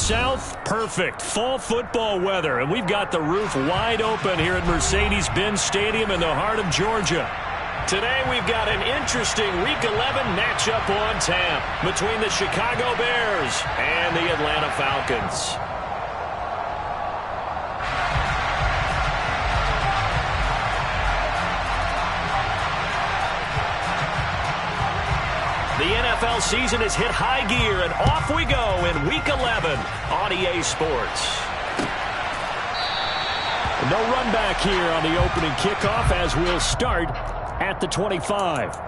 south, perfect. Fall football weather, and we've got the roof wide open here at Mercedes-Benz Stadium in the heart of Georgia. Today we've got an interesting Week 11 matchup on tap between the Chicago Bears and the Atlanta Falcons. The NFL season has hit high gear, and off we go in Week 11 on EA Sports. No run back here on the opening kickoff as we'll start at the 25.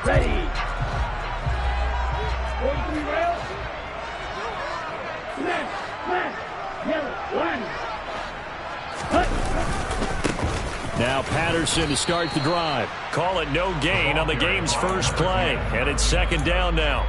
Ready. 43 rails. Smash, yellow, line. Now Patterson to start the drive. Call it no gain on the game's first play. And it's second down now.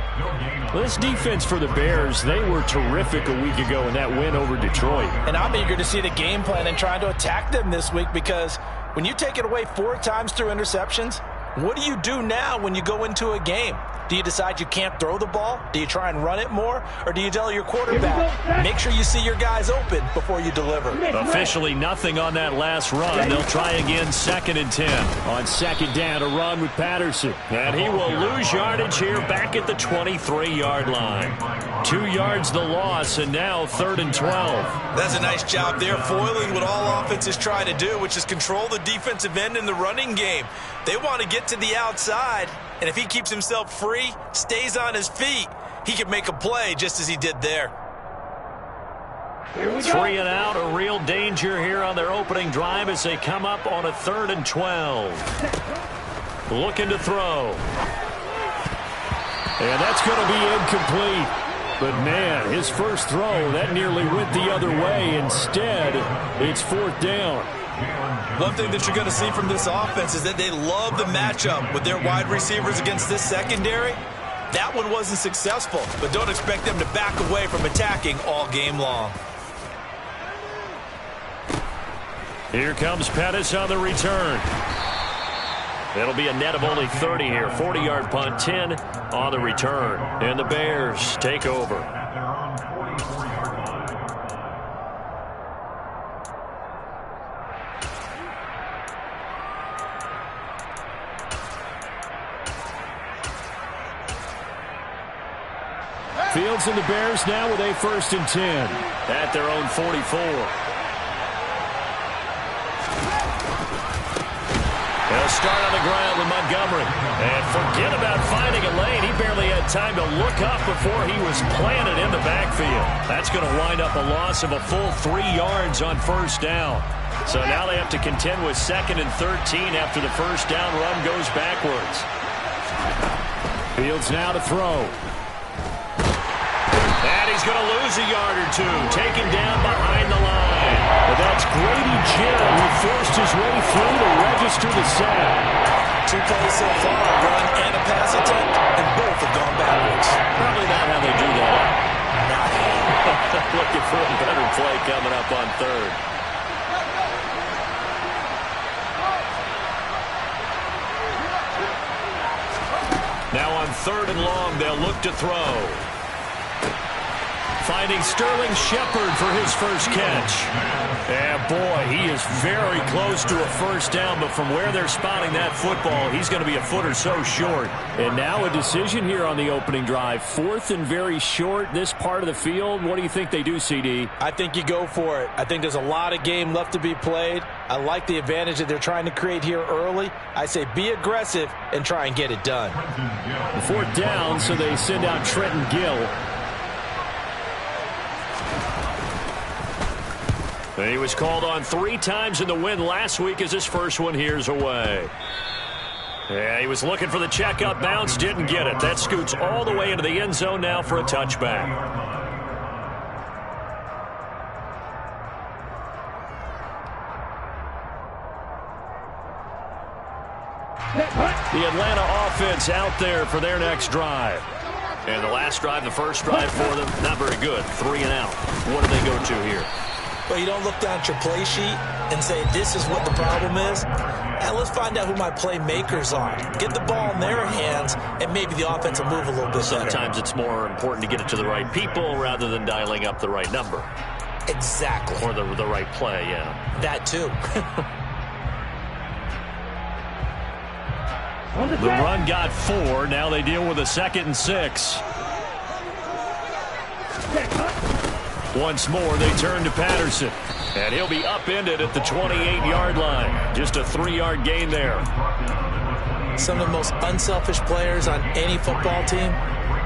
This defense for the Bears, they were terrific a week ago in that win over Detroit. And I'm eager to see the game plan and trying to attack them this week, because when you take it away 4 times through interceptions, what do you do now when you go into a game? Do you decide you can't throw the ball? Do you try and run it more? Or do you tell your quarterback, make sure you see your guys open before you deliver? Officially nothing on that last run. They'll try again, 2nd and 10. On second down, a run with Patterson. And he will lose yardage here back at the 23-yard line. 2 yards the loss, and now 3rd and 12. That's a nice job there, foiling what all offenses try to do, which is control the defensive end in the running game. They want to get to the outside, and if he keeps himself free, stays on his feet, he can make a play just as he did there. 3 and out, a real danger here on their opening drive as they come up on a 3rd and 12. Looking to throw. And that's going to be incomplete. But, man, his first throw, that nearly went the other way. Instead, it's 4th down. One thing that you're going to see from this offense is that they love the matchup with their wide receivers against this secondary. That one wasn't successful, but don't expect them to back away from attacking all game long. Here comes Pettis on the return. It'll be a net of only 30 here. 40-yard punt, 10 on the return. And the Bears take over. Fields and the Bears now with a 1st and 10 at their own 44. They'll start on the ground with Montgomery. And forget about finding a lane. He barely had time to look up before he was planted in the backfield. That's going to wind up a loss of a full 3 yards on 1st down. So now they have to contend with 2nd and 13 after the 1st down run goes backwards. Fields now to throw. And he's going to lose a yard or 2, taken down behind the line. But that's Grady Jarrett who forced his way through to register the sack. 2 plays so far, a run and a pass attempt, and both have gone backwards. Probably not how they do that. Looking for a better play coming up on 3rd. Now on 3rd and long, they'll look to throw. Finding Sterling Shepard for his first catch. And boy, he is very close to a 1st down, but from where they're spotting that football, he's going to be a foot or so short. And now a decision here on the opening drive. 4th and very short, this part of the field. What do you think they do, CD? I think you go for it. I think there's a lot of game left to be played. I like the advantage that they're trying to create here early. I say be aggressive and try and get it done. 4th down, so they send out Trenton Gill. And he was called on 3 times in the win last week as his first one here's away. Yeah, he was looking for the checkup bounce, didn't get it. That scoots all the way into the end zone now for a touchback. The Atlanta offense out there for their next drive. And the last drive, the first drive for them, not very good. 3 and out. What do they go to here? Well, you don't look down at your play sheet and say, this is what the problem is. And let's find out who my playmakers are. Get the ball in their hands, and maybe the offense will move a little bit better. Sometimes it's more important to get it to the right people rather than dialing up the right number. Exactly. Or the right play, yeah. That too. The run got 4. Now they deal with a 2nd and 6. Once more, they turn to Patterson. And he'll be upended at the 28-yard line. Just a 3-yard gain there. Some of the most unselfish players on any football team,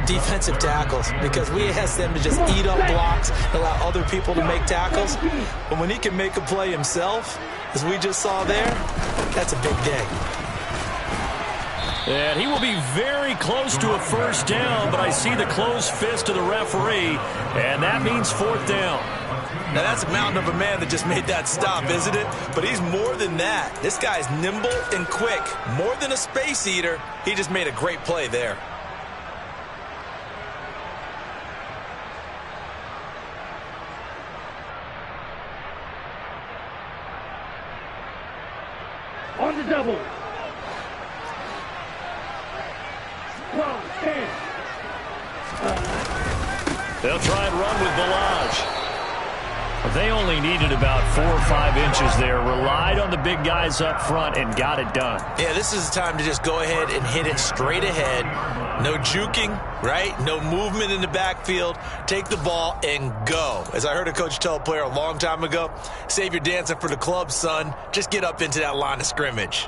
defensive tackles, because we ask them to just eat up blocks and allow other people to make tackles. But when he can make a play himself, as we just saw there, that's a big day. And he will be very close to a first down, but I see the closed fist of the referee, and that means 4th down. Now, that's a mountain of a man that just made that stop, isn't it? But he's more than that. This guy's nimble and quick. More than a space eater, he just made a great play there. On the double. 12, 10. They'll try and run with Ballage. They only needed about 4 or 5 inches there. Relied on the big guys up front and got it done. Yeah, this is the time to just go ahead and hit it straight ahead. No juking, right? No movement in the backfield. Take the ball and go. As I heard a coach tell a player a long time ago, save your dancing for the club, son. Just get up into that line of scrimmage.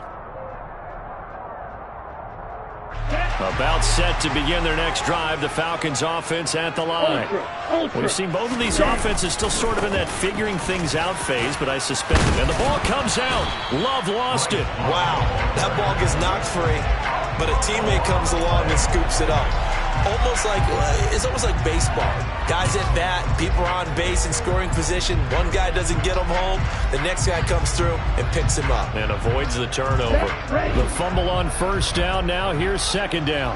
About set to begin their next drive, the Falcons offense at the line. We've seen both of these offenses still sort of in that figuring things out phase, but I suspect. And the ball comes out. Love lost it. Wow, that ball gets knocked free, but a teammate comes along and scoops it up. It's almost like baseball. Guys at bat, people are on base in scoring position. One guy doesn't get them home. The next guy comes through and picks him up. And avoids the turnover. The fumble on first down. Now here's 2nd down.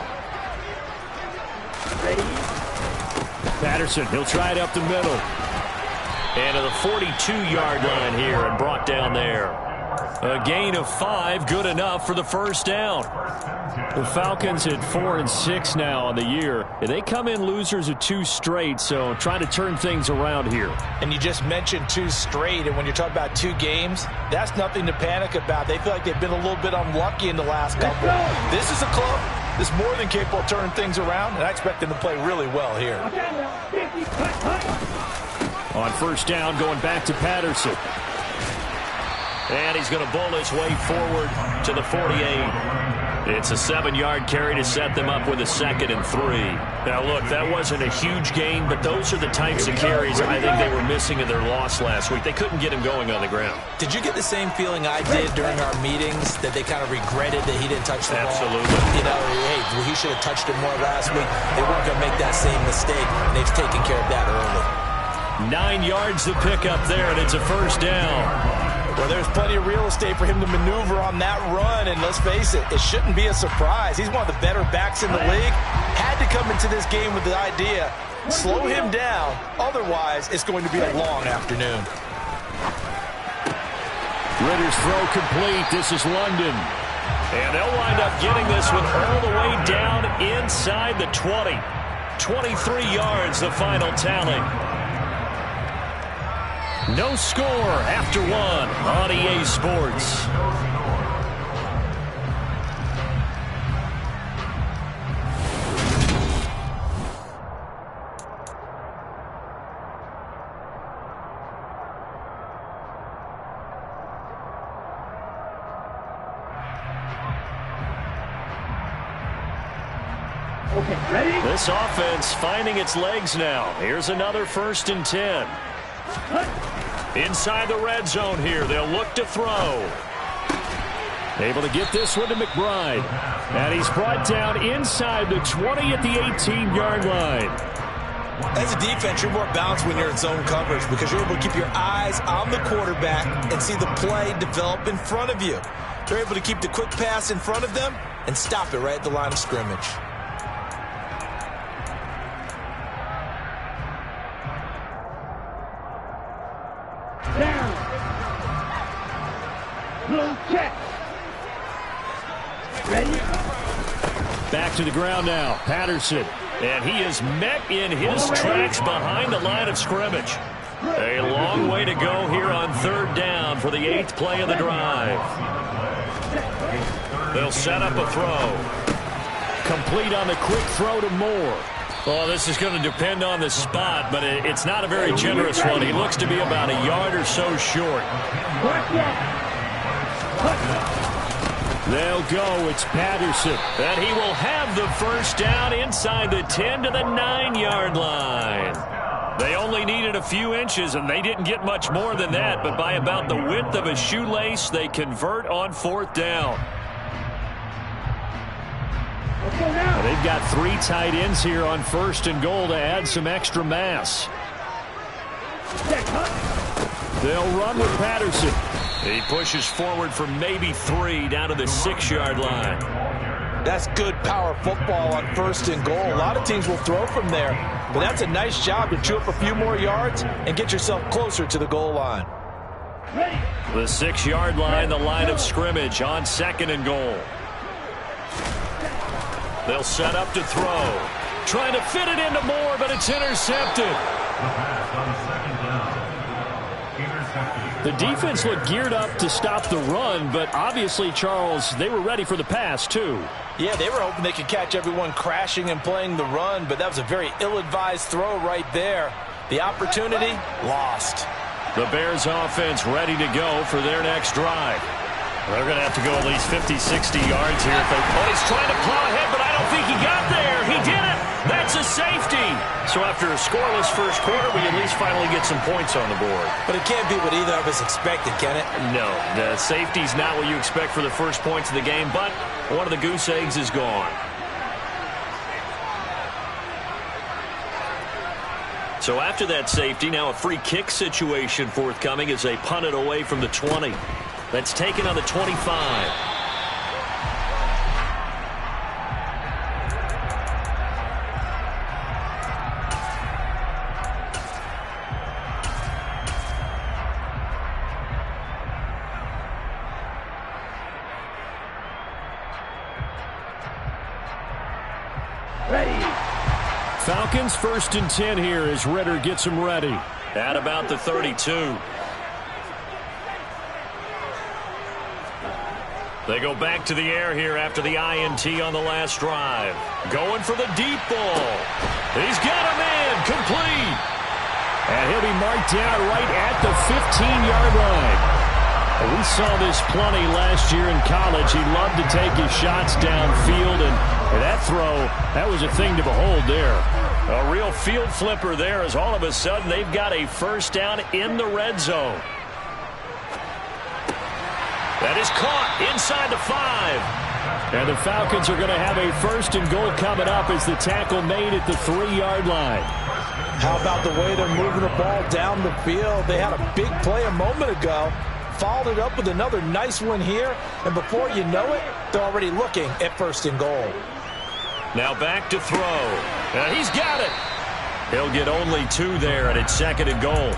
Patterson, he'll try it up the middle. And to the 42-yard line here and brought down there. A gain of 5, good enough for the first down. The Falcons at 4 and 6 now on the year. And they come in losers of 2 straight, so trying to turn things around here. And you just mentioned 2 straight, and when you're talking about 2 games, that's nothing to panic about. They feel like they've been a little bit unlucky in the last couple. This is a club that's more than capable of turning things around, and I expect them to play really well here. On first down, going back to Patterson. And he's going to bowl his way forward to the 48. It's a 7-yard carry to set them up with a 2nd and 3. Now, look, that wasn't a huge gain, but those are the types of carries I think they were missing in their loss last week. They couldn't get him going on the ground. Did you get the same feeling I did during our meetings, that they kind of regretted that he didn't touch the ball? Absolutely. You know, hey, he should have touched it more last week. They weren't going to make that same mistake, and they've taken care of that early. 9 yards to pick up there, and it's a first down. Well, there's plenty of real estate for him to maneuver on that run, and let's face it, it shouldn't be a surprise. He's one of the better backs in the league. Had to come into this game with the idea, slow him down, otherwise it's going to be a long afternoon. Ritter's throw complete. This is London. And they'll wind up getting this one all the way down inside the 20. 23 yards, the final tally. No score after 1 on EA Sports. Okay, ready? This offense finding its legs now. Here's another 1st and 10. Inside the red zone here. They'll look to throw. Able to get this one to McBride. And he's brought down inside the 20 at the 18-yard line. As a defense, you're more balanced when you're in zone coverage because you're able to keep your eyes on the quarterback and see the play develop in front of you. They're able to keep the quick pass in front of them and stop it right at the line of scrimmage. to the ground now. Patterson. And he is met in his tracks behind the line of scrimmage. A long way to go here on 3rd down for the 8th play of the drive. They'll set up a throw. Complete on the quick throw to Moore. Well, this is going to depend on the spot, but it's not a very generous one. He looks to be about a yard or so short. They'll go. It's Patterson. And he will have the first down inside the 10 to the 9-yard line. They only needed a few inches, and they didn't get much more than that. But by about the width of a shoelace, they convert on 4th down. Now, they've got 3 tight ends here on 1st and goal to add some extra mass. They'll run with Patterson. He pushes forward for maybe 3 down to the 6-yard line. That's good power football on 1st and goal. A lot of teams will throw from there, but that's a nice job to chew up a few more yards and get yourself closer to the goal line. The 6-yard line, the line of scrimmage on 2nd and goal. They'll set up to throw. Trying to fit it into Moore, but it's intercepted. The defense looked geared up to stop the run, but obviously, Charles, they were ready for the pass, too. Yeah, they were hoping they could catch everyone crashing and playing the run, but that was a very ill-advised throw right there. The opportunity, lost. The Bears offense ready to go for their next drive. They're going to have to go at least 50, 60 yards here. He's trying to plow ahead, but I don't think he got there. He did it. That's a safety. So after a scoreless first quarter, we at least finally get some points on the board. But it can't be what either of us expected, can it? No, the safety's not what you expect for the first points of the game, but one of the goose eggs is gone. So after that safety, now a free kick situation forthcoming as they punt it away from the 20. That's taken on the 25. Falcons 1st and 10 here as Ritter gets them ready. At about the 32. They go back to the air here after the INT on the last drive. Going for the deep ball. He's got him in. Complete. And he'll be marked down right at the 15-yard line. We saw this plenty last year in college. He loved to take his shots downfield, and that throw, that was a thing to behold there. A real field flipper there as all of a sudden they've got a first down in the red zone. That is caught inside the 5. And the Falcons are going to have a 1st and goal coming up as the tackle made at the 3-yard line. How about the way they're moving the ball down the field? They had a big play a moment ago. Followed it up with another nice one here. And before you know it, they're already looking at 1st and goal. Now back to throw. And he's got it. He'll get only 2 there, and it's 2nd and goal.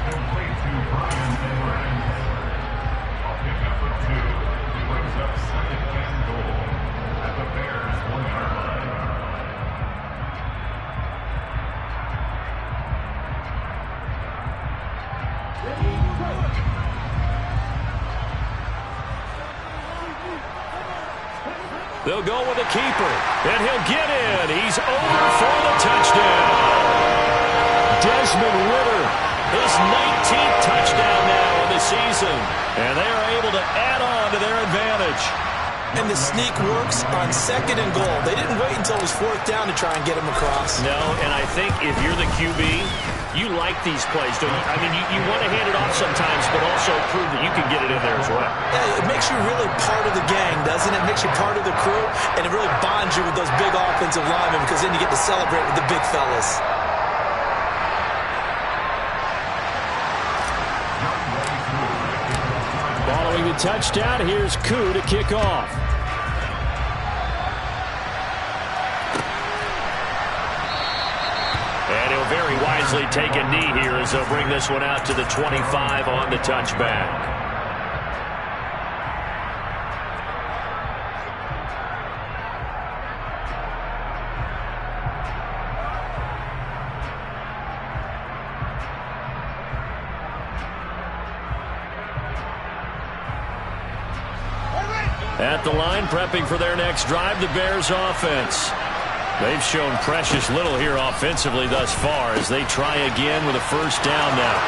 They'll go with the keeper, and he'll get in. He's over for the touchdown. Desmond Ritter, his 19th touchdown now in the season, and they are able to add on to their advantage. And the sneak works on 2nd and goal. They didn't wait until it was 4th down to try and get him across. No, and I think if you're the QB, you like these plays, don't you? I mean, you want to hand it off sometimes, but also prove that you can get it in there as well. Yeah, it makes you really part of the gang, doesn't it? It makes you part of the crew, and it really bonds you with those big offensive linemen because then you get to celebrate with the big fellas. Following the touchdown, here's Koo to kick off. And he'll very wisely take a knee here as they'll bring this one out to the 25 on the touchback. At the line, prepping for their next drive, the Bears offense. They've shown precious little here offensively thus far as they try again with a first down now.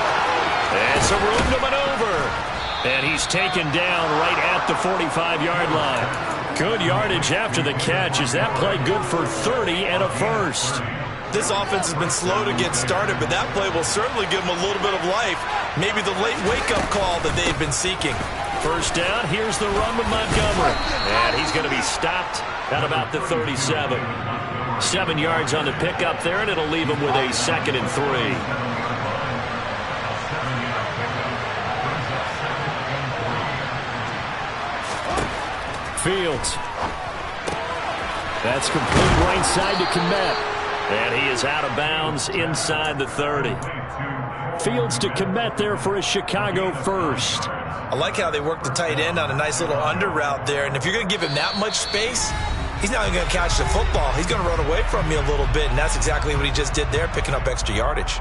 And some room to maneuver. And he's taken down right at the 45-yard line. Good yardage after the catch. Is that play good for 30 and a first? This offense has been slow to get started, but that play will certainly give them a little bit of life. Maybe the late wake-up call that they've been seeking. First down, here's the run with Montgomery. And he's going to be stopped at about the 37. 7 yards on the pickup there, and it'll leave him with a 2nd and 3. Fields. That's complete right side to Kmet. And he is out of bounds inside the 30. Fields to Kmet there for a Chicago first. I like how they work the tight end on a nice little under route there. And if you're going to give him that much space, he's not even going to catch the football. He's going to run away from me a little bit, and that's exactly what he just did there, picking up extra yardage.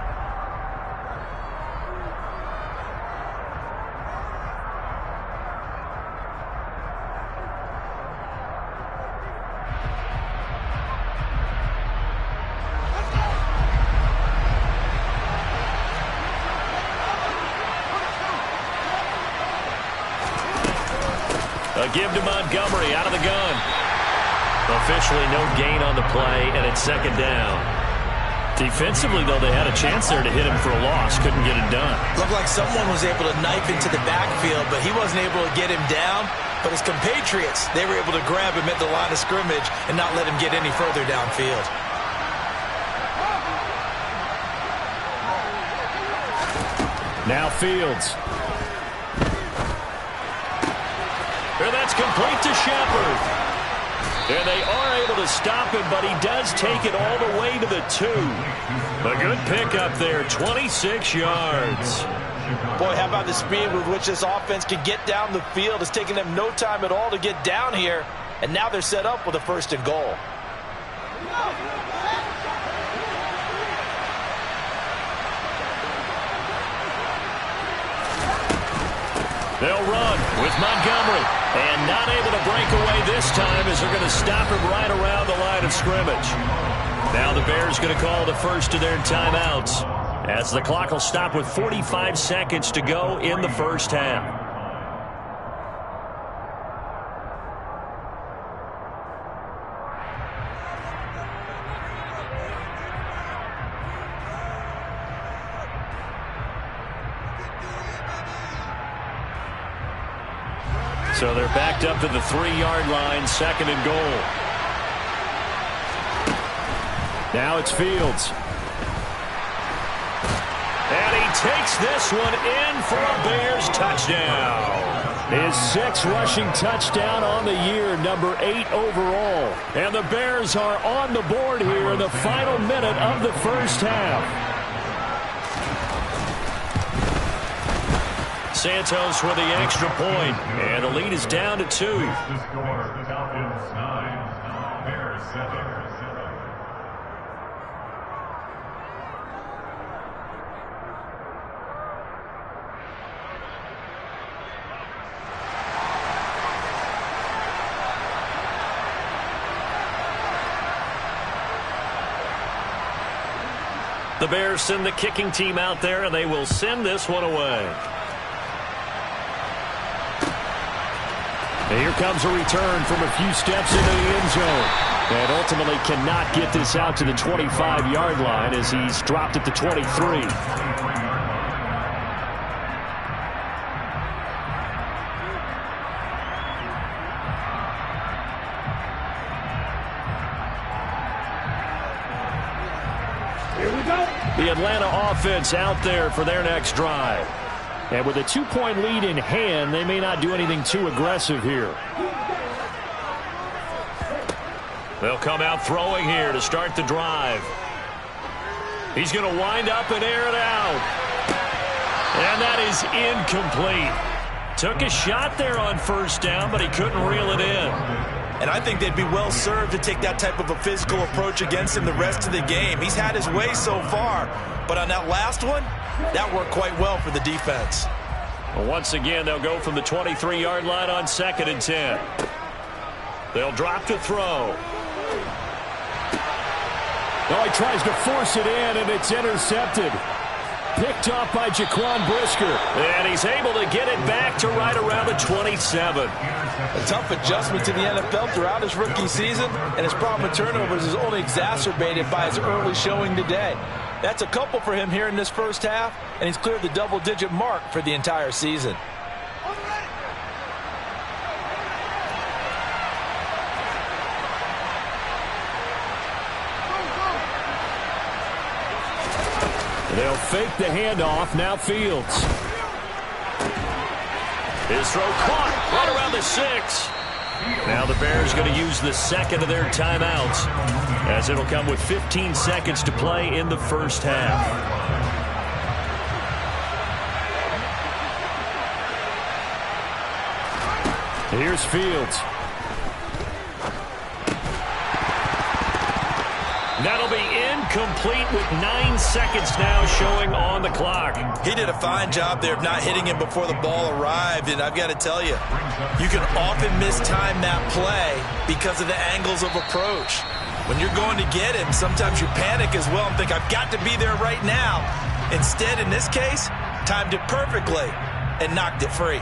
A give to Montgomery out of the gun. Officially no gain on the play, and it's 2nd down. Defensively, though, they had a chance there to hit him for a loss. Couldn't get it done. Looked like someone was able to knife into the backfield, but he wasn't able to get him down. But his compatriots, they were able to grab him at the line of scrimmage and not let him get any further downfield. Now Fields. And that's complete to Shepard. And they are able to stop him, but he does take it all the way to the 2. A good pickup there, 26 yards. Boy, how about the speed with which this offense can get down the field? It's taken them no time at all to get down here, and now they're set up with a 1st and goal. They'll run with Montgomery. And not able to break away this time as they're going to stop him right around the line of scrimmage. Now the Bears going to call the first of their timeouts as the clock will stop with 45 seconds to go in the first half. So they're backed up to the 3-yard line, 2nd and goal. Now it's Fields. And he takes this one in for a Bears touchdown. His 6th rushing touchdown on the year, number 8 overall. And the Bears are on the board here in the final minute of the first half. Santos with the extra point, and the lead is down to 2. The Bears send the kicking team out there, and they will send this one away. And here comes a return from a few steps into the end zone. And ultimately cannot get this out to the 25-yard line as he's dropped at the 23. Here we go. The Atlanta offense out there for their next drive. And with a 2-point lead in hand, they may not do anything too aggressive here. They'll come out throwing here to start the drive. He's going to wind up and air it out. And that is incomplete. Took a shot there on first down, but he couldn't reel it in. And I think they'd be well served to take that type of a physical approach against him the rest of the game. He's had his way so far, but on that last one, that worked quite well for the defense. Well, once again, they'll go from the 23-yard line on 2nd and 10. They'll drop to throw. Oh, he tries to force it in, and it's intercepted. Picked off by Jaquan Brisker. And he's able to get it back to right around the 27. A tough adjustment to the NFL throughout his rookie season, and his problem with turnovers is only exacerbated by his early showing today. That's a couple for him here in this first half, and he's cleared the double-digit mark for the entire season. They'll fake the handoff. Now Fields. His throw caught right around the 6. Now the Bears going to use the second of their timeouts, as it'll come with 15 seconds to play in the first half. Here's Fields. That'll be incomplete with 9 seconds now showing on the clock. He did a fine job there of not hitting him before the ball arrived, and I've got to tell you, you can often mistime that play because of the angles of approach. When you're going to get him, sometimes you panic as well and think, I've got to be there right now. Instead, in this case, timed it perfectly and knocked it free.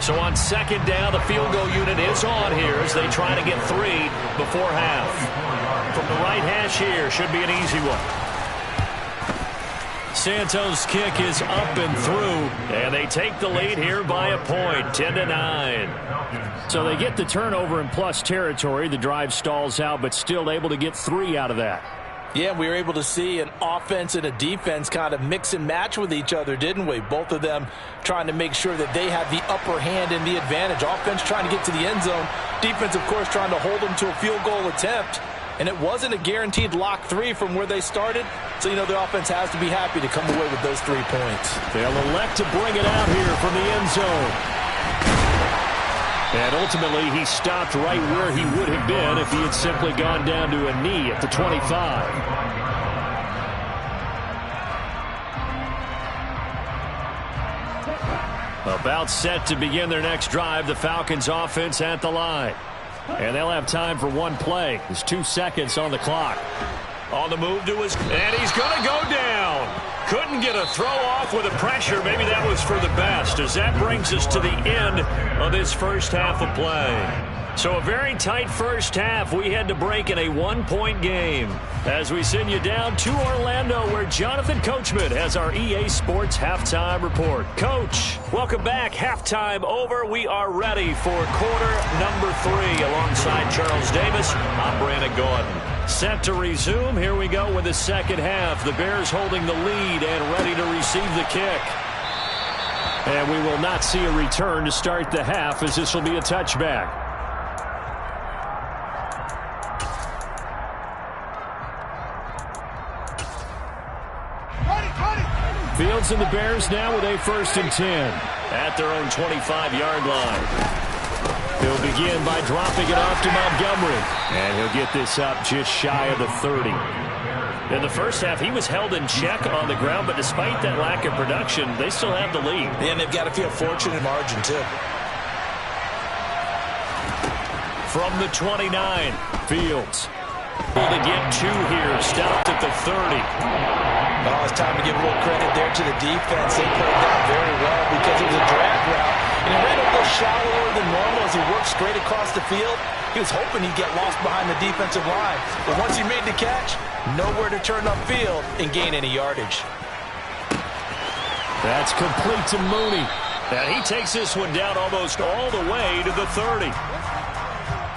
So on second down, the field goal unit is on here as they try to get 3 before half. From the right hash here, should be an easy one. Santos' kick is up and through, and they take the lead here by a point, 10-9. So they get the turnover in plus territory. The drive stalls out, but still able to get 3 out of that. Yeah, we were able to see an offense and a defense kind of mix and match with each other, didn't we? Both of them trying to make sure that they have the upper hand and the advantage. Offense trying to get to the end zone. Defense, of course, trying to hold them to a field goal attempt. And it wasn't a guaranteed lock 3 from where they started. So, you know, the offense has to be happy to come away with those 3 points. They'll elect to bring it out here from the end zone. And ultimately, he stopped right where he would have been if he had simply gone down to a knee at the 25. About set to begin their next drive, the Falcons offense at the line. And they'll have time for one play. There's 2 seconds on the clock. On the move to his, and he's going to go down. Couldn't get a throw off with the pressure. Maybe that was for the best, as that brings us to the end of this first half of play. So a very tight first half. We had to break in a 1-point game as we send you down to Orlando, where Jonathan Coachman has our EA Sports halftime report. Coach, welcome back. Halftime over. We are ready for quarter number 3 alongside Charles Davis. I'm Brandon Gordon. Set to resume. Here we go with the second half. The Bears holding the lead and ready to receive the kick. And we will not see a return to start the half, as this will be a touchback. Fields and the Bears now with a 1st and 10 at their own 25-yard line. He'll begin by dropping it off to Montgomery. And he'll get this up just shy of the 30. In the first half, he was held in check on the ground, but despite that lack of production, they still have the lead. And they've got to feel fortunate margin, too. From the 29, Fields. able to get 2 here, stopped at the 30. Oh, it's time to give a little credit there to the defense. They played that very well because it was a drag route. And he ran a little shallower than normal as he worked straight across the field. He was hoping he'd get lost behind the defensive line. But once he made the catch, nowhere to turn upfield and gain any yardage. That's complete to Mooney. And he takes this one down almost all the way to the 30.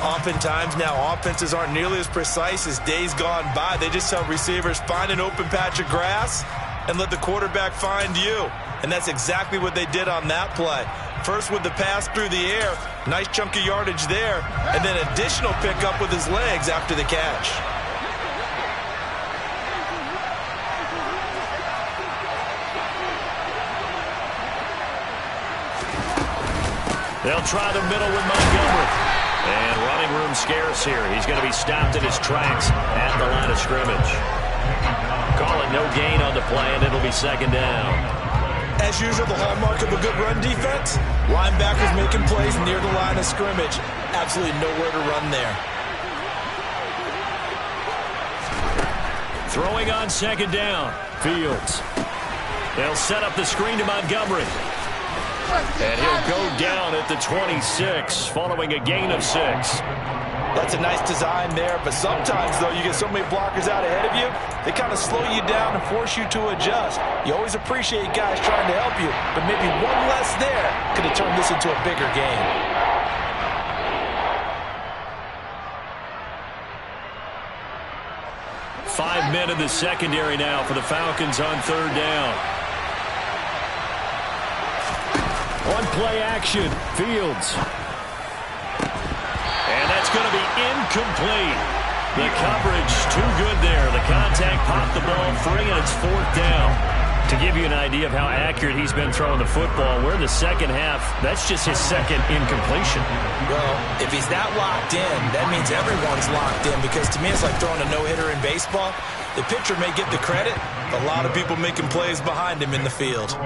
Oftentimes now offenses aren't nearly as precise as days gone by. They just tell receivers, find an open patch of grass and let the quarterback find you. And that's exactly what they did on that play. First with the pass through the air, nice chunk of yardage there, and then additional pickup with his legs after the catch. They'll try the middle with Montgomery. And running room scarce here. He's going to be stopped in his tracks at the line of scrimmage. Call it no gain on the play, and it'll be second down. As usual, the hallmark of a good run defense, linebackers making plays near the line of scrimmage. Absolutely nowhere to run there. Throwing on second down. Fields. They'll set up the screen to Montgomery. And he'll go down at the 26, following a gain of 6. That's a nice design there, but sometimes, though, you get so many blockers out ahead of you, they kind of slow you down and force you to adjust. You always appreciate guys trying to help you, but maybe one less there could have turned this into a bigger game. Five men in the secondary now for the Falcons on third down. One play action. Fields. And that's going to be incomplete. The coverage too good there. The contact popped the ball free, and it's fourth down. To give you an idea of how accurate he's been throwing the football, we're in the second half. That's just his second incompletion. Well, if he's that locked in, that means everyone's locked in, because to me it's like throwing a no-hitter in baseball. The pitcher may get the credit, A lot of people making plays behind him in the field.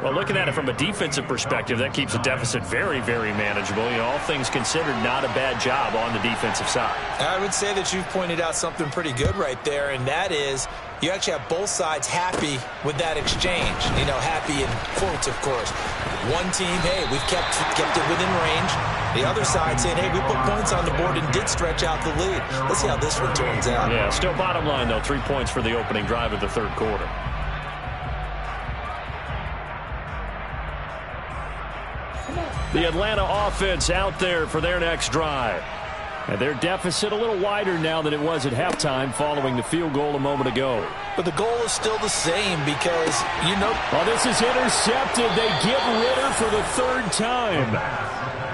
Well, looking at it from a defensive perspective, that keeps the deficit very, very manageable. You know, all things considered, not a bad job on the defensive side. I would say that you've pointed out something pretty good right there, and that is you actually have both sides happy with that exchange. You know, happy in quotes, of course. One team, hey, we've kept it within range. The other side saying, hey, we put points on the board and did stretch out the lead. Let's see how this one turns out. Yeah, still bottom line, though, 3 points for the opening drive of the third quarter. The Atlanta offense out there for their next drive. And their deficit a little wider now than it was at halftime following the field goal a moment ago. But the goal is still the same because, you know. Oh, this is intercepted. They get Ritter for the third time.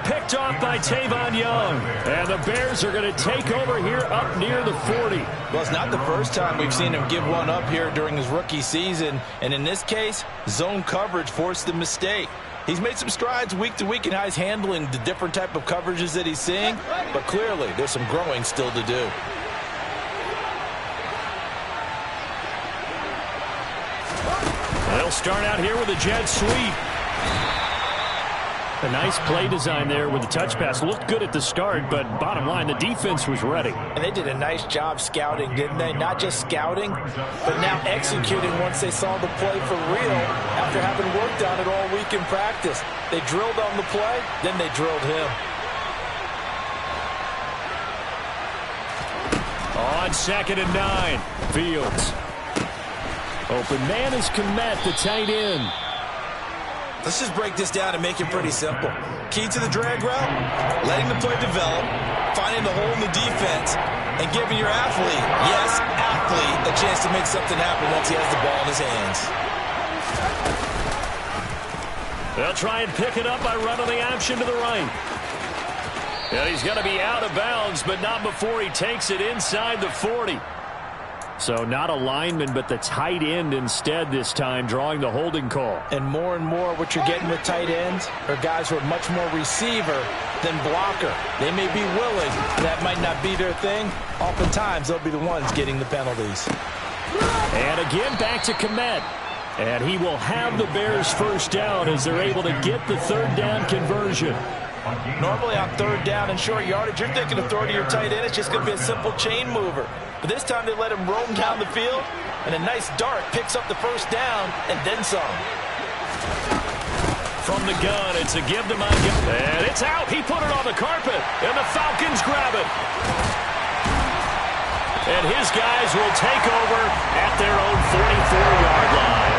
Picked off by Tavon Young. And the Bears are going to take over here up near the 40. Well, it's not the first time we've seen him give one up here during his rookie season. And in this case, zone coverage forced the mistake. He's made some strides week to week in how he's handling the different type of coverages that he's seeing, but clearly there's some growing still to do. They'll start out here with a jet sweep. A nice play design there with the touch pass. Looked good at the start, but bottom line, the defense was ready. And they did a nice job scouting, didn't they? Not just scouting, but now executing once they saw the play for real after having worked on it all week in practice. They drilled on the play, then they drilled him. On 2nd and 9, Fields. Open man is Kmet, the tight end. Let's just break this down and make it pretty simple. Key to the drag route, letting the play develop, finding the hole in the defense, and giving your athlete, yes, athlete, a chance to make something happen once he has the ball in his hands. They'll try and pick it up by running the option to the right. And he's going to be out of bounds, but not before he takes it inside the 40. So not a lineman, but the tight end instead this time, drawing the holding call. And more what you're getting with tight ends are guys who are much more receiver than blocker. They may be willing. That might not be their thing. Oftentimes, they'll be the ones getting the penalties. And again, back to Kmet. And he will have the Bears first down as they're able to get the third down conversion. Normally on third down and short yardage, you're thinking of throwing to your tight end. It's just going to be a simple chain mover. But this time they let him roam down the field, and a nice dart picks up the first down and then some. From the gun, it's a give to Montgomery. And it's out. He put it on the carpet, and the Falcons grab it. And his guys will take over at their own 44-yard line.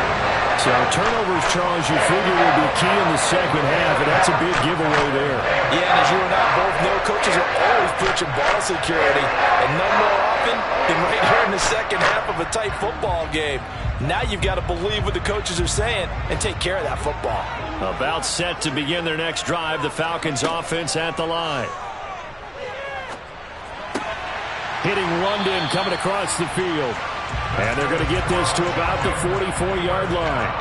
So turnovers, Charles, you figure will be key in the second half, and that's a big giveaway there. Yeah, and as you and I both know, coaches are always preaching ball security, and none more often than right here in the second half of a tight football game. Now you've got to believe what the coaches are saying and take care of that football. About set to begin their next drive, the Falcons offense at the line. Hitting London coming across the field. And they're going to get this to about the 44-yard line.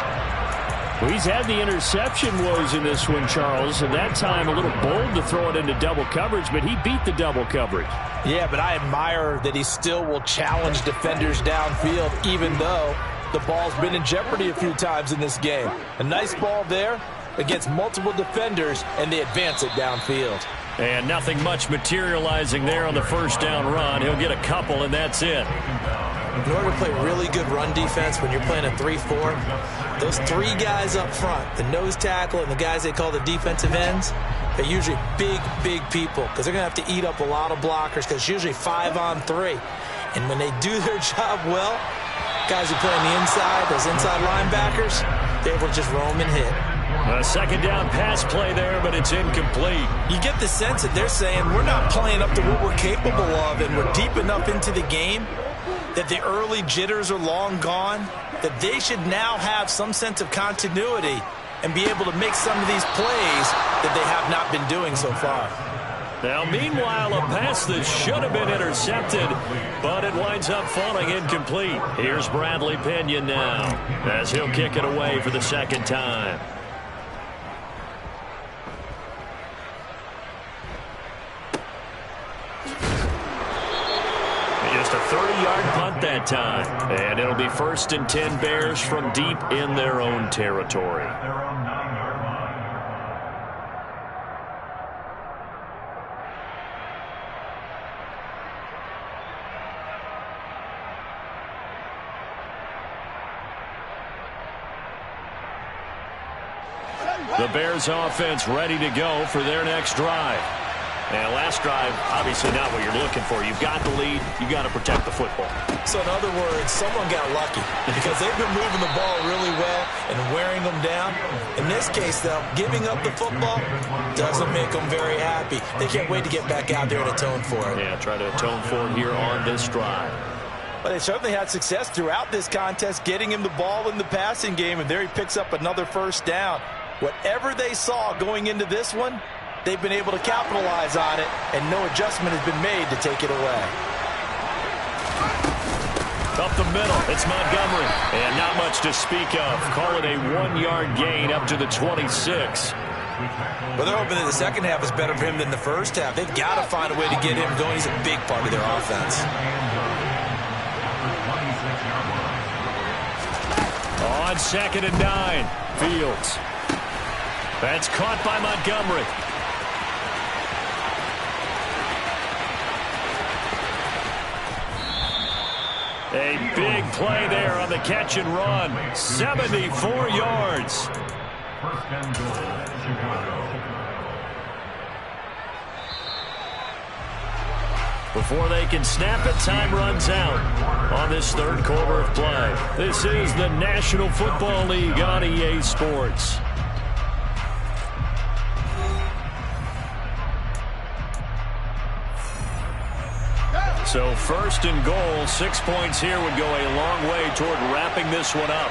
Well, he's had the interception woes in this one, Charles. At that time, a little bold to throw it into double coverage, but he beat the double coverage. Yeah, but I admire that he still will challenge defenders downfield, even though the ball's been in jeopardy a few times in this game. A nice ball there against multiple defenders, and they advance it downfield. And nothing much materializing there on the first down run. He'll get a couple, and that's it. In order to play really good run defense when you're playing a 3-4, those three guys up front, the nose tackle and the guys they call the defensive ends, they're usually big, big people because they're going to have to eat up a lot of blockers because it's usually 5-on-3. And when they do their job well, guys who play on the inside, those inside linebackers, they're able to just roam and hit. A second down pass play there, but it's incomplete. You get the sense that they're saying we're not playing up to what we're capable of, and we're deep enough into the game that the early jitters are long gone, that they should now have some sense of continuity and be able to make some of these plays that they have not been doing so far. Now, meanwhile, a pass that should have been intercepted, but it winds up falling incomplete. Here's Bradley Pinion now, as he'll kick it away for the second time. Just a 30-yard punt that time. And it'll be 1st and 10 Bears from deep in their own territory. The Bears offense ready to go for their next drive. And last drive, obviously not what you're looking for. You've got the lead. You've got to protect the football. So in other words, someone got lucky because they've been moving the ball really well and wearing them down. In this case, though, giving up the football doesn't make them very happy. They can't wait to get back out there and atone for it. Yeah, try to atone for it here on this drive. But they certainly had success throughout this contest, getting him the ball in the passing game, and there he picks up another first down. Whatever they saw going into this one, they've been able to capitalize on it, and no adjustment has been made to take it away. Up the middle, it's Montgomery. And not much to speak of. Call it a 1-yard gain up to the 26. Well, they're hoping that the second half is better for him than the first half. They've got to find a way to get him going. He's a big part of their offense. On 2nd and 9, Fields. That's caught by Montgomery. A big play there on the catch and run. 74 yards. Before they can snap it, time runs out on this third quarter of play. This is the National Football League on EA Sports. So 1st and goal, 6 points here would go a long way toward wrapping this one up.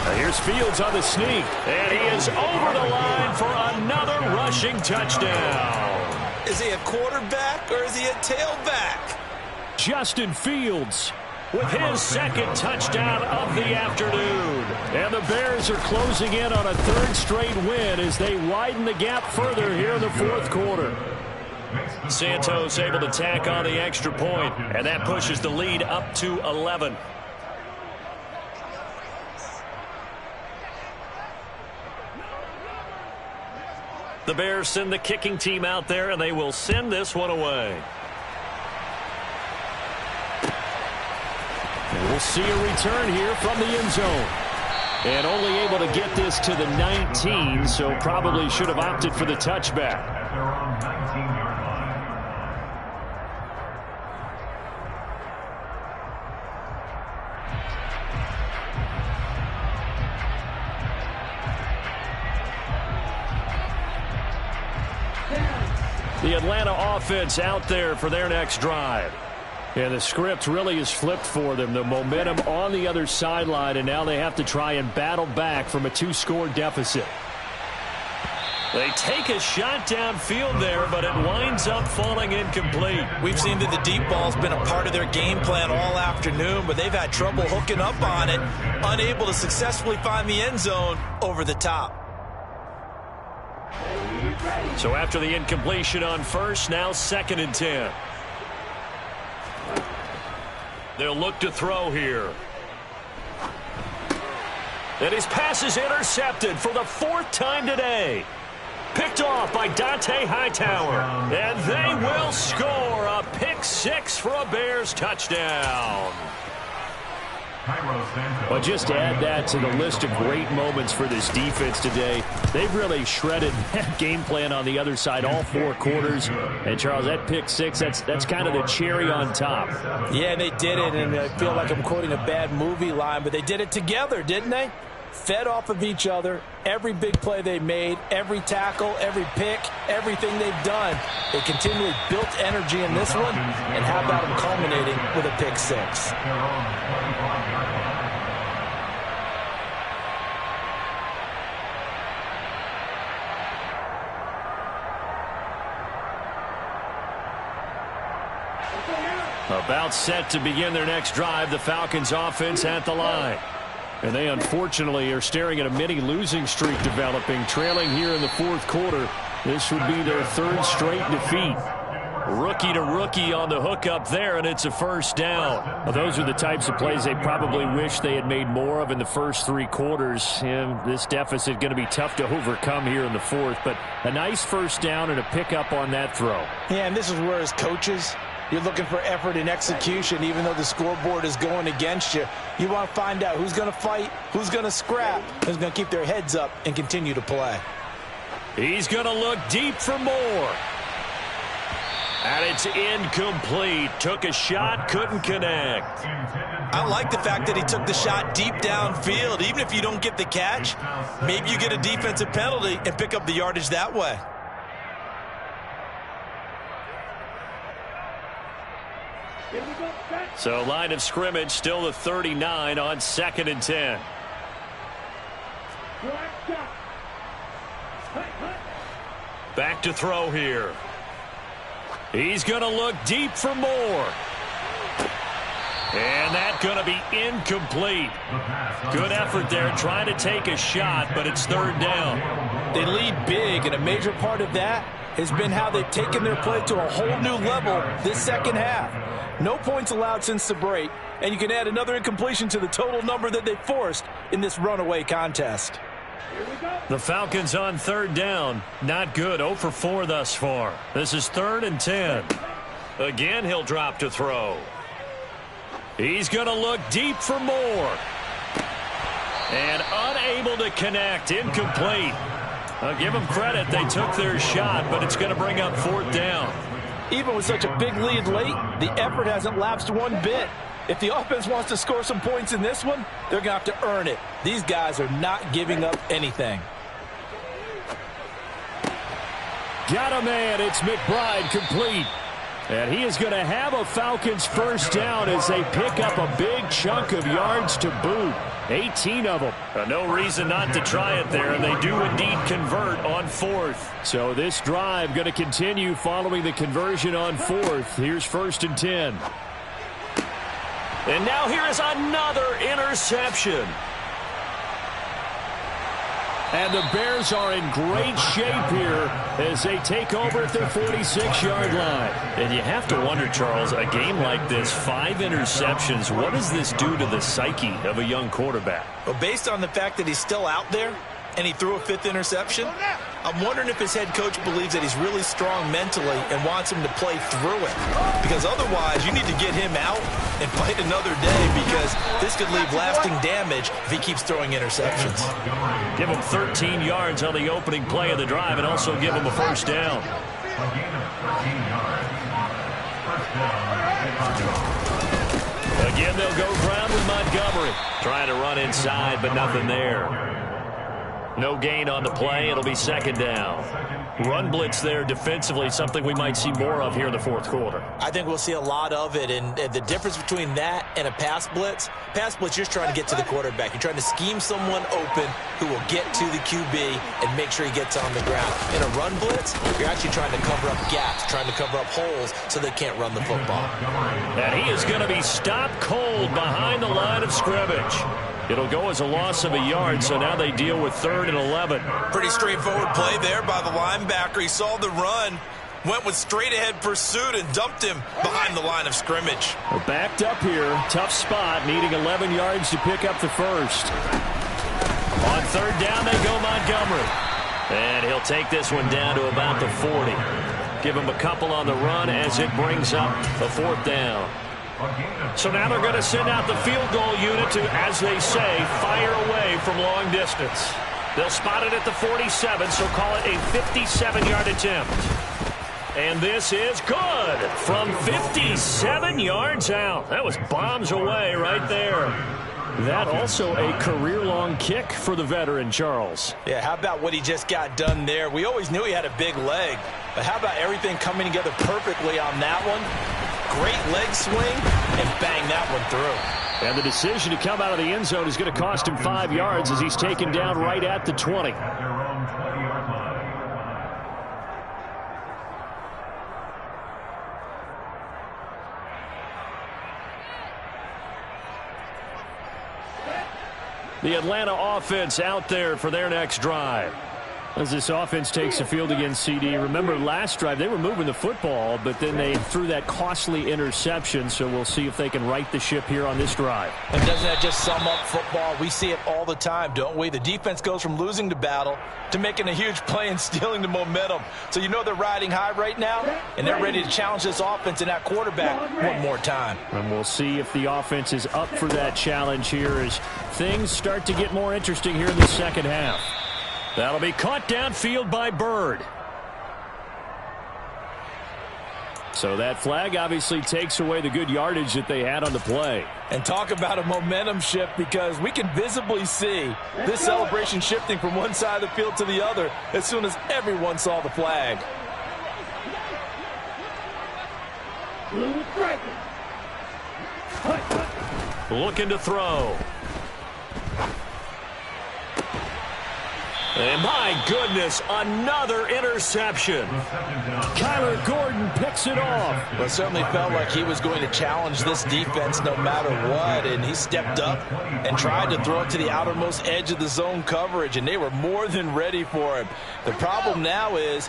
Now here's Fields on the sneak, and he is over the line for another rushing touchdown. Is he a quarterback or is he a tailback? Justin Fields with his second touchdown of the afternoon. And the Bears are closing in on a 3rd straight win as they widen the gap further here in the 4th quarter. Santos able to tack on the extra point, and that pushes the lead up to 11. The Bears send the kicking team out there, and they will send this one away. And we'll see a return here from the end zone. And only able to get this to the 19, so probably should have opted for the touchback. The Atlanta offense out there for their next drive. And the script really is flipped for them. The momentum on the other sideline, and now they have to try and battle back from a 2-score deficit. They take a shot downfield there, but it winds up falling incomplete. We've seen that the deep ball's been a part of their game plan all afternoon, but they've had trouble hooking up on it, unable to successfully find the end zone over the top. So after the incompletion on first, now 2nd and 10. They'll look to throw here. And his pass is intercepted for the 4th time today. Picked off by Dante Hightower. And they will score a pick 6 for a Bears touchdown. Well, just to add that to the list of great moments for this defense today, they've really shredded that game plan on the other side all 4 quarters. And, Charles, that pick 6, that's kind of the cherry on top. Yeah, they did it, and I feel like I'm quoting a bad movie line, but they did it together, didn't they? Fed off of each other, every big play they made, every tackle, every pick, everything they've done. They continually built energy in this one, and how about them culminating with a pick 6? About set to begin their next drive, the Falcons offense at the line. And they unfortunately are staring at a mini losing streak developing, trailing here in the 4th quarter. This would be their 3rd straight defeat. Rookie to rookie on the hookup there, and it's a first down. Well, those are the types of plays they probably wish they had made more of in the first 3 quarters. And this deficit going to be tough to overcome here in the 4th, but a nice first down and a pickup on that throw. Yeah, and this is where as coaches, you're looking for effort and execution. Even though the scoreboard is going against you, you want to find out who's going to fight, who's going to scrap, who's going to keep their heads up and continue to play. He's going to look deep for more. And it's incomplete. Took a shot, couldn't connect. I like the fact that he took the shot deep downfield. Even if you don't get the catch, maybe you get a defensive penalty and pick up the yardage that way. So line of scrimmage still the 39 on 2nd and 10. Back to throw here. He's going to look deep for more. And that's going to be incomplete. Good effort there trying to take a shot, but it's 3rd down. They lead big, and a major part of that has been how they've taken their play to a whole new level this second half. No points allowed since the break, and you can add another incompletion to the total number that they forced in this runaway contest. The Falcons on 3rd down. Not good. 0 for 4 thus far. This is 3rd and 10. Again, he'll drop to throw. He's going to look deep for more. And unable to connect. Incomplete. I'll give them credit. They took their shot, but it's going to bring up 4th down. Even with such a big lead late, the effort hasn't lapsed one bit. If the offense wants to score some points in this one, they're going to have to earn it. These guys are not giving up anything. Got a man. It's McBride complete. And he is going to have a Falcons first down as they pick up a big chunk of yards to boot. 18 of them. No reason not to try it there, and they do indeed convert on 4th. So this drive going to continue following the conversion on 4th. Here's 1st and 10. And now here is another interception. And the Bears are in great shape here as they take over at their 46-yard line. And you have to wonder, Charles, a game like this, 5 interceptions, what does this do to the psyche of a young quarterback? Well, based on the fact that he's still out there and he threw a 5th interception, I'm wondering if his head coach believes that he's really strong mentally and wants him to play through it. Because otherwise, you need to get him out and fight another day, because this could leave lasting damage if he keeps throwing interceptions. Give him 13 yards on the opening play of the drive and also give him a first down. Again, they'll go ground with Montgomery. Trying to run inside, but nothing there. No gain on the play. It'll be second down. Run blitz there defensively, something we might see more of here in the fourth quarter. I think we'll see a lot of it, and the difference between that and a pass blitz, you're just trying to get to the quarterback. You're trying to scheme someone open who will get to the QB and make sure he gets on the ground. In a run blitz, you're actually trying to cover up gaps, trying to cover up holes so they can't run the football. And he is going to be stopped cold behind the line of scrimmage. It'll go as a loss of a yard, so now they deal with 3rd and 11. Pretty straightforward play there by the linebacker. He saw the run, went with straight-ahead pursuit, and dumped him behind the line of scrimmage. We're backed up here. Tough spot, needing 11 yards to pick up the first. On 3rd down, they go Montgomery. And he'll take this one down to about the 40. Give him a couple on the run as it brings up the 4th down. So now they're going to send out the field goal unit to, as they say, fire away from long distance. They'll spot it at the 47, so call it a 57-yard attempt. And this is good from 57 yards out. That was bombs away right there. That also a career-long kick for the veteran, Charles. Yeah, how about what he just got done there? We always knew he had a big leg, but how about everything coming together perfectly on that one? Great leg swing, and bang that one through. And the decision to come out of the end zone is going to cost him 5 yards as he's taken down right at the 20. The Atlanta offense out there for their next drive. As this offense takes the field against CD. Remember last drive they were moving the football, but then they threw that costly interception, so we'll see if they can right the ship here on this drive. And doesn't that just sum up football? We see it all the time, don't we? The defense goes from losing the battle to making a huge play and stealing the momentum. So you know they're riding high right now, and they're ready to challenge this offense and that quarterback one more time. And we'll see if the offense is up for that challenge here as things start to get more interesting here in the second half. That'll be caught downfield by Byrd. So that flag obviously takes away the good yardage that they had on the play. And talk about a momentum shift, because we can visibly see this celebration shifting from one side of the field to the other as soon as everyone saw the flag. Looking to throw. And my goodness, another interception. Kyler Gordon picks it off. Well, it certainly felt like he was going to challenge this defense no matter what, and he stepped up and tried to throw it to the outermost edge of the zone coverage, and they were more than ready for him. The problem now is